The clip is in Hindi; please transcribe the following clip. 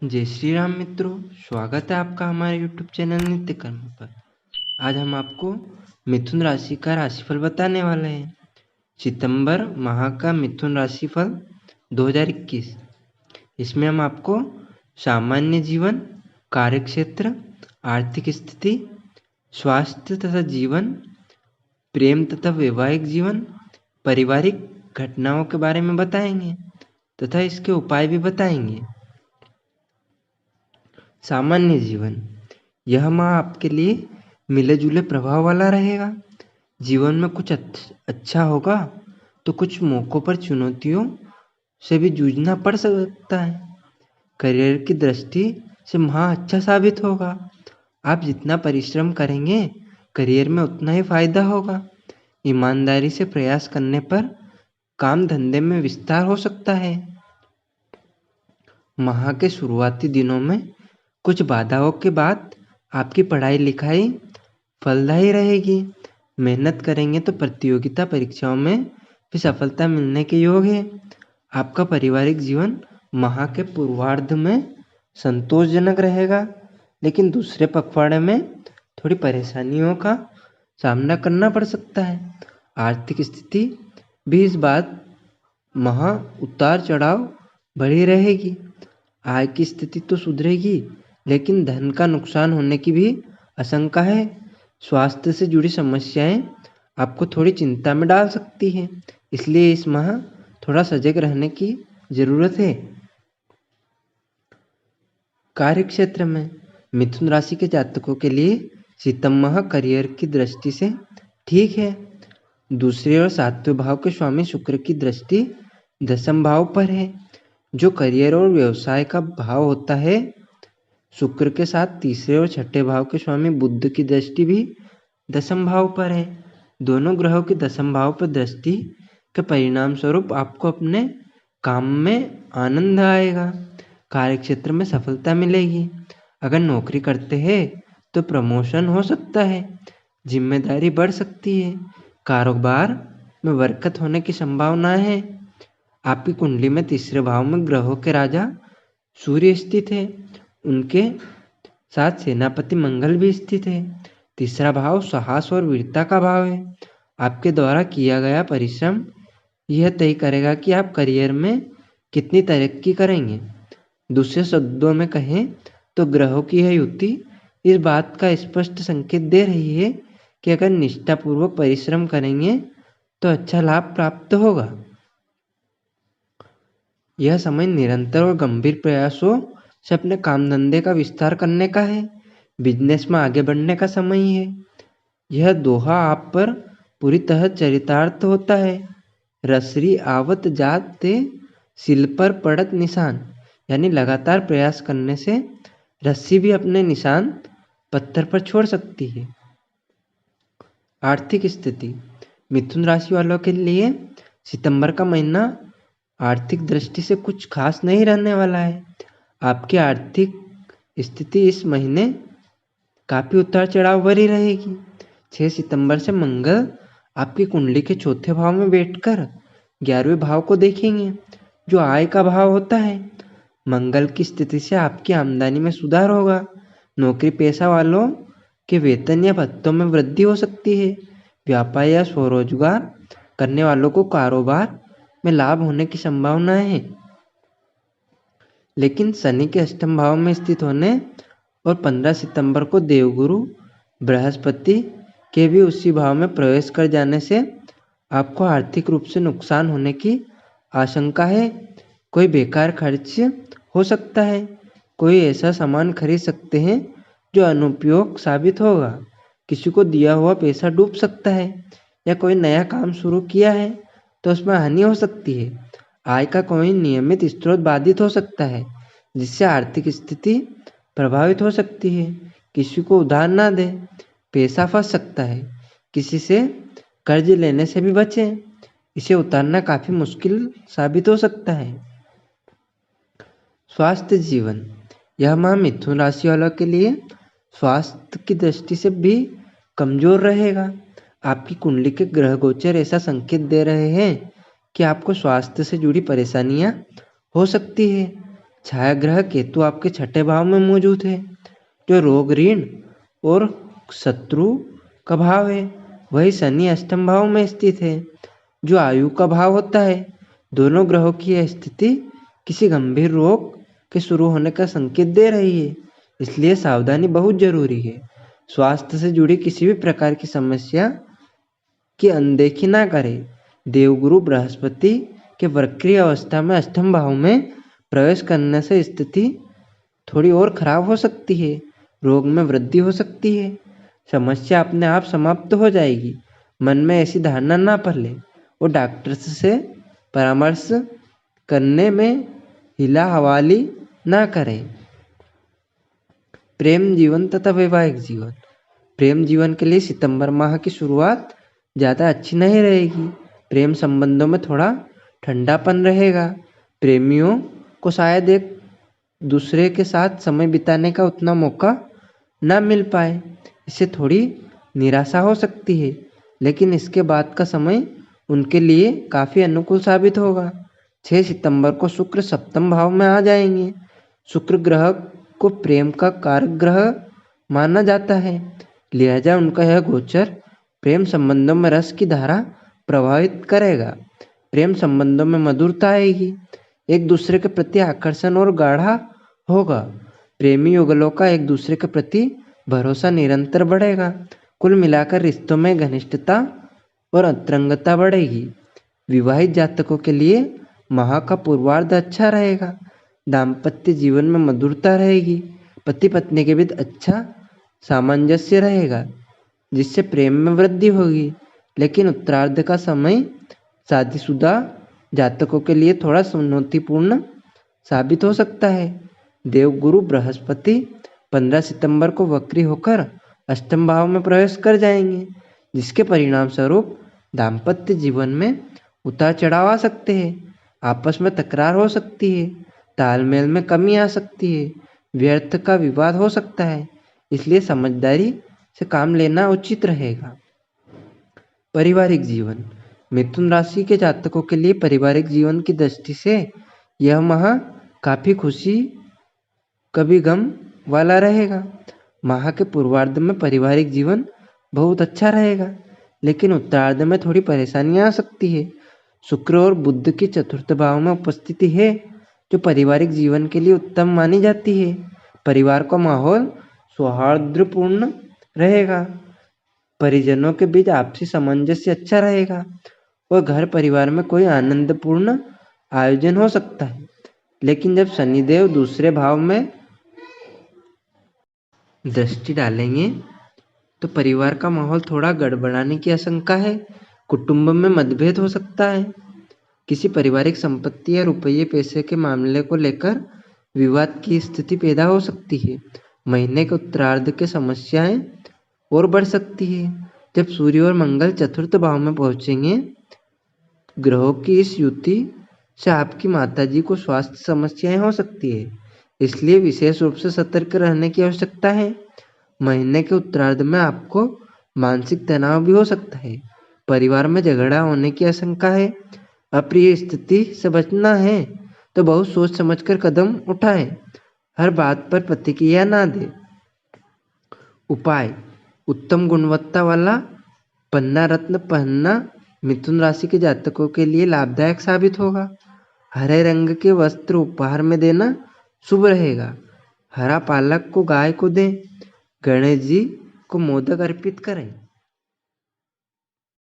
जय श्री राम मित्रों, स्वागत है आपका हमारे YouTube चैनल नित्य कर्म पर। आज हम आपको मिथुन राशि का राशिफल बताने वाले हैं। सितंबर माह का मिथुन राशिफल 2021। इसमें हम आपको सामान्य जीवन, कार्यक्षेत्र, आर्थिक स्थिति, स्वास्थ्य तथा जीवन, प्रेम तथा वैवाहिक जीवन, पारिवारिक घटनाओं के बारे में बताएंगे तथा इसके उपाय भी बताएंगे। सामान्य जीवन, यह माह आपके लिए मिले जुले प्रभाव वाला रहेगा। जीवन में कुछ अच्छा होगा तो कुछ मौक़ों पर चुनौतियों से भी जूझना पड़ सकता है। करियर की दृष्टि से माह अच्छा साबित होगा। आप जितना परिश्रम करेंगे करियर में उतना ही फायदा होगा। ईमानदारी से प्रयास करने पर काम धंधे में विस्तार हो सकता है। माह के शुरुआती दिनों में कुछ बाधाओं के बाद आपकी पढ़ाई लिखाई फलदायी रहेगी। मेहनत करेंगे तो प्रतियोगिता परीक्षाओं में भी सफलता मिलने के योग है। आपका पारिवारिक जीवन माह के पूर्वार्ध में संतोषजनक रहेगा, लेकिन दूसरे पखवाड़े में थोड़ी परेशानियों का सामना करना पड़ सकता है। आर्थिक स्थिति भी इस बात माह उतार चढ़ाव बढ़ी रहेगी। आय की स्थिति तो सुधरेगी, लेकिन धन का नुकसान होने की भी आशंका है। स्वास्थ्य से जुड़ी समस्याएं आपको थोड़ी चिंता में डाल सकती हैं, इसलिए इस माह थोड़ा सजग रहने की जरूरत है। कार्यक्षेत्र में मिथुन राशि के जातकों के लिए सितंबर माह करियर की दृष्टि से ठीक है। दूसरे और सातवें भाव के स्वामी शुक्र की दृष्टि दसम भाव पर है, जो करियर और व्यवसाय का भाव होता है। शुक्र के साथ तीसरे और छठे भाव के स्वामी बुध की दृष्टि भी दसम भाव पर है। दोनों ग्रहों की दसम भाव पर दृष्टि के परिणाम स्वरूप आपको अपने काम में आनंद आएगा। कार्यक्षेत्र में सफलता मिलेगी। अगर नौकरी करते हैं तो प्रमोशन हो सकता है, जिम्मेदारी बढ़ सकती है। कारोबार में बरकत होने की संभावना है। आपकी कुंडली में तीसरे भाव में ग्रहों के राजा सूर्य स्थित है, उनके साथ सेनापति मंगल भी स्थित है। तीसरा भाव साहस और वीरता का भाव है। आपके द्वारा किया गया परिश्रम यह तय करेगा कि आप करियर में कितनी तरक्की करेंगे। दूसरे शब्दों में कहें तो ग्रहों की यह युति इस बात का स्पष्ट संकेत दे रही है कि अगर निष्ठापूर्वक परिश्रम करेंगे तो अच्छा लाभ प्राप्त होगा। यह समय निरंतर और गंभीर प्रयासों से अपने काम धंधे का विस्तार करने का है। बिजनेस में आगे बढ़ने का समय है। यह दोहा आप पर पूरी तरह चरितार्थ होता है। रसरी आवत जात ते सिल पर पड़त निशान, यानी लगातार प्रयास करने से रस्सी भी अपने निशान पत्थर पर छोड़ सकती है। आर्थिक स्थिति, मिथुन राशि वालों के लिए सितंबर का महीना आर्थिक दृष्टि से कुछ खास नहीं रहने वाला है। आपकी आर्थिक स्थिति इस महीने काफ़ी उतार चढ़ाव भरी रहेगी। 6 सितंबर से मंगल आपकी कुंडली के चौथे भाव में बैठकर 11वें भाव को देखेंगे, जो आय का भाव होता है। मंगल की स्थिति से आपकी आमदनी में सुधार होगा। नौकरी पेशा वालों के वेतन या भत्तों में वृद्धि हो सकती है। व्यापार या स्वरोजगार करने वालों को कारोबार में लाभ होने की संभावना है, लेकिन शनि के अष्टम भाव में स्थित होने और 15 सितंबर को देवगुरु बृहस्पति के भी उसी भाव में प्रवेश कर जाने से आपको आर्थिक रूप से नुकसान होने की आशंका है। कोई बेकार खर्च हो सकता है। कोई ऐसा सामान खरीद सकते हैं जो अनुपयोग साबित होगा। किसी को दिया हुआ पैसा डूब सकता है, या कोई नया काम शुरू किया है तो उसमें हानि हो सकती है। आय का कोई नियमित स्रोत बाधित हो सकता है, जिससे आर्थिक स्थिति प्रभावित हो सकती है। किसी को उधार ना दे, पैसा फंस सकता है। किसी से कर्ज लेने से भी बचें, इसे उतारना काफ़ी मुश्किल साबित हो सकता है। स्वास्थ्य जीवन, यह माह मिथुन राशि वालों के लिए स्वास्थ्य की दृष्टि से भी कमजोर रहेगा। आपकी कुंडली के ग्रह गोचर ऐसा संकेत दे रहे हैं कि आपको स्वास्थ्य से जुड़ी परेशानियां हो सकती है। छाया ग्रह केतु आपके छठे भाव में मौजूद है, जो रोग, ऋण और शत्रु का भाव है। वही शनि अष्टम भाव में स्थित है, जो आयु का भाव होता है। दोनों ग्रहों की यह स्थिति किसी गंभीर रोग के शुरू होने का संकेत दे रही है, इसलिए सावधानी बहुत जरूरी है। स्वास्थ्य से जुड़ी किसी भी प्रकार की समस्या की अनदेखी ना करें। देवगुरु बृहस्पति के वक्री अवस्था में अष्टम भाव में प्रवेश करने से स्थिति थोड़ी और खराब हो सकती है, रोग में वृद्धि हो सकती है, समस्या अपने आप समाप्त हो जाएगी। मन में ऐसी धारणा ना पाले और डॉक्टर से परामर्श करने में हिला हवाली ना करें। प्रेम जीवन तथा वैवाहिक जीवन। प्रेम जीवन के लिए सितंबर माह की शुरुआत ज़्यादा अच्छी नहीं रहेगी। प्रेम संबंधों में थोड़ा ठंडापन रहेगा। प्रेमियों को शायद एक दूसरे के साथ समय बिताने का उतना मौका ना मिल पाए, इससे थोड़ी निराशा हो सकती है, लेकिन इसके बाद का समय उनके लिए काफ़ी अनुकूल साबित होगा। 6 सितंबर को शुक्र सप्तम भाव में आ जाएंगे। शुक्र ग्रह को प्रेम का कारक ग्रह माना जाता है, लिहाजा उनका यह गोचर प्रेम संबंधों में रस की धारा प्रभावित करेगा। प्रेम संबंधों में मधुरता आएगी, एक दूसरे के प्रति आकर्षण और गाढ़ा होगा। प्रेमी युगलों का एक दूसरे के प्रति भरोसा निरंतर बढ़ेगा। कुल मिलाकर रिश्तों में घनिष्ठता और अंतरंगता बढ़ेगी। विवाहित जातकों के लिए माह का पूर्वार्ध अच्छा रहेगा। दाम्पत्य जीवन में मधुरता रहेगी। पति पत्नी के बीच अच्छा सामंजस्य रहेगा, जिससे प्रेम में वृद्धि होगी। लेकिन उत्तरार्ध का समय शादीशुदा जातकों के लिए थोड़ा चुनौतीपूर्ण साबित हो सकता है। देवगुरु बृहस्पति 15 सितंबर को वक्री होकर अष्टम भाव में प्रवेश कर जाएंगे, जिसके परिणाम स्वरूप दाम्पत्य जीवन में उतार चढ़ाव आ सकते हैं। आपस में तकरार हो सकती है, तालमेल में कमी आ सकती है, व्यर्थ का विवाद हो सकता है, इसलिए समझदारी से काम लेना उचित रहेगा। पारिवारिक जीवन। मिथुन राशि के जातकों के लिए पारिवारिक जीवन की दृष्टि से यह माह काफ़ी खुशी कभी गम वाला रहेगा। माह के पूर्वार्ध में पारिवारिक जीवन बहुत अच्छा रहेगा, लेकिन उत्तरार्ध में थोड़ी परेशानियां आ सकती है। शुक्र और बुध की चतुर्थ भाव में उपस्थिति है, जो पारिवारिक जीवन के लिए उत्तम मानी जाती है। परिवार का माहौल सौहार्दपूर्ण रहेगा, परिजनों के बीच आपसी सामंजस्य अच्छा रहेगा और घर परिवार में कोई आनंदपूर्ण आयोजन हो सकता है। लेकिन जब शनिदेव दूसरे भाव में दृष्टि डालेंगे तो परिवार का माहौल थोड़ा गड़बड़ाने की आशंका है। कुटुंब में मतभेद हो सकता है। किसी पारिवारिक संपत्ति या रुपये पैसे के मामले को लेकर विवाद की स्थिति पैदा हो सकती है। महीने के उत्तरार्ध के समस्याएं और बढ़ सकती है। जब सूर्य और मंगल चतुर्थ भाव में पहुंचेंगे, ग्रहों की इस युति से आपकी माताजी को स्वास्थ्य समस्याएं हो सकती है, इसलिए विशेष रूप से सतर्क रहने की आवश्यकता है। महीने के उत्तरार्ध में आपको मानसिक तनाव भी हो सकता है। परिवार में झगड़ा होने की आशंका है। अप्रिय स्थिति से बचना है तो बहुत सोच समझकर कदम उठाएं। हर बात पर प्रतिक्रिया ना दें। उपाय। उत्तम गुणवत्ता वाला पन्ना रत्न पहनना मिथुन राशि के जातकों के लिए लाभदायक साबित होगा। हरे रंग के वस्त्र उपहार में देना शुभ रहेगा। हरा पालक को गाय को दें। गणेश जी को मोदक अर्पित करें।